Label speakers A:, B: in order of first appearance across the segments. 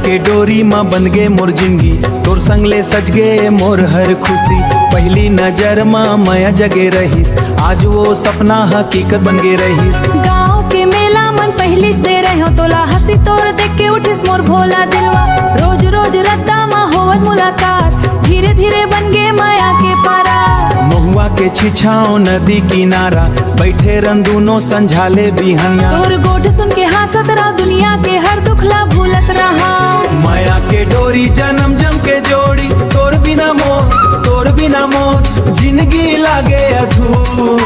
A: के डोरी माँ बन गे मोर जिंदगी, तोर संग ले सज गे मोर हर खुशी। पहली नजर माँ माया जगे रहीस, आज वो सपना हकीकत बन गे रहीस।
B: गाँव के मेला मन पहली दे रहे हो तोला, हंसी तोर देख के उठिस मोर भोला दिलवा। रोज रोज रद्दा माँ होवत मुलाकात, धीरे धीरे बन गे माया के पारा।
A: महुआ के छिछाओ नदी किनारा, बैठे रन दूनो संझाले बिहनिया।
B: तोर गोठ सुन के हंसत रहा, दुनिया के हर दुखला भूलत रहा।
A: माया के डोरी जन्म जम के जोड़ी, तोर बिना मोर जिंदगी लागे अधूर।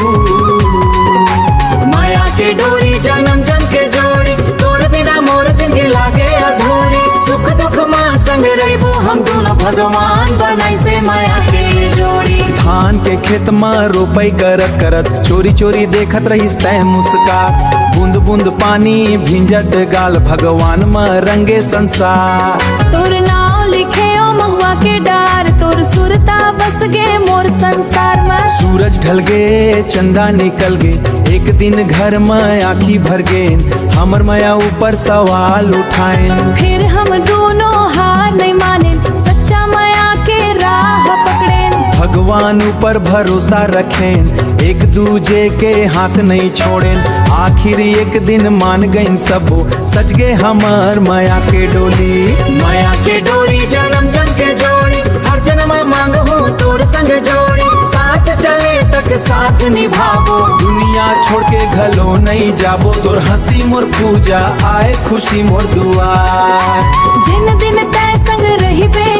B: माया के डोरी जन्म जम के जोड़ी, तोर बिना मोर जिंदगी लागे अधूरी। सुख दुख माँ संग रहिबो हम दोनों, भगवान बनाई से माया के जोड़ी।
A: धान के खेत में रोपाई करत करत, चोरी चोरी देखत रहीस तै मुस्कात। बूंद बूंद पानी भिंजत गाल, भगवान में रंगे संसार।
B: तोर नाव लिखे ओ महुआ के डार, तोर सुरता बस गे मोर संसार में।
A: सूरज ढल गे चंदा निकल गे, एक दिन घर में आँखी भर गे। हमर माया ऊपर सवाल उठाएन,
B: फिर हम दोनों हार नहीं माने, सच्चा माया के राह पकड़ेन।
A: भगवान ऊपर भरोसा रखें, एक दूजे के हाथ नहीं छोड़ें। आखिर एक दिन मान गईन सबो, सज गे हमर माया के डोली।
B: माया के डोरी जन्म जम के जोड़ी, हर जन्म मांग हूँ तोर संग जोड़ी। सांस चले तक साथ निभाबो,
A: दुनिया छोड़ के घलो नहीं जाबो। तोर हंसी मोर पूजा, आए खुशी मोर दुआर।
B: जिन दिन तय संग रहिबे,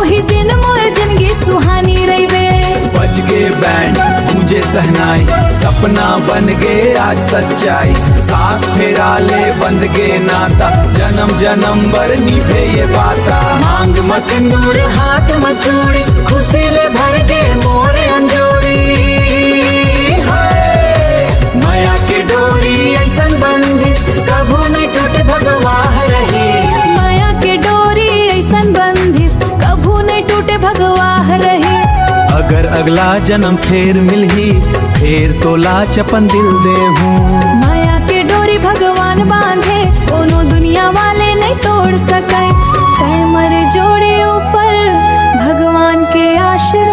B: ओही दिन मोर जिंदगी सुहानी रहिबे।
A: बज गे बैंड मुझे सहनाई, सपना बन गे आज सच्चाई। साथ फेरा ले बंध गे नाता, जन्म जन्म भर निभे ये बाता।
B: मांग में सिंदूर हाथ में चूड़ी, खुशी ले भर गे मोर अंजोरी। माया के डोरी ऐसन बंधिस, कभू नहीं टूटे भगवान रहीस। माया के डोरी ऐसन बंधिस, कभू नहीं टूटे भगवान रहीस।
A: अगर अगला जन्म फिर मिलही, फिर तोला चपन दिल दे हूँ।
B: माया के डोरी भगवान बांधे, कोनो दुनिया वाले नहीं तोड़ सके। तय मरे जोड़े ऊपर भगवान के आशीर्वाद।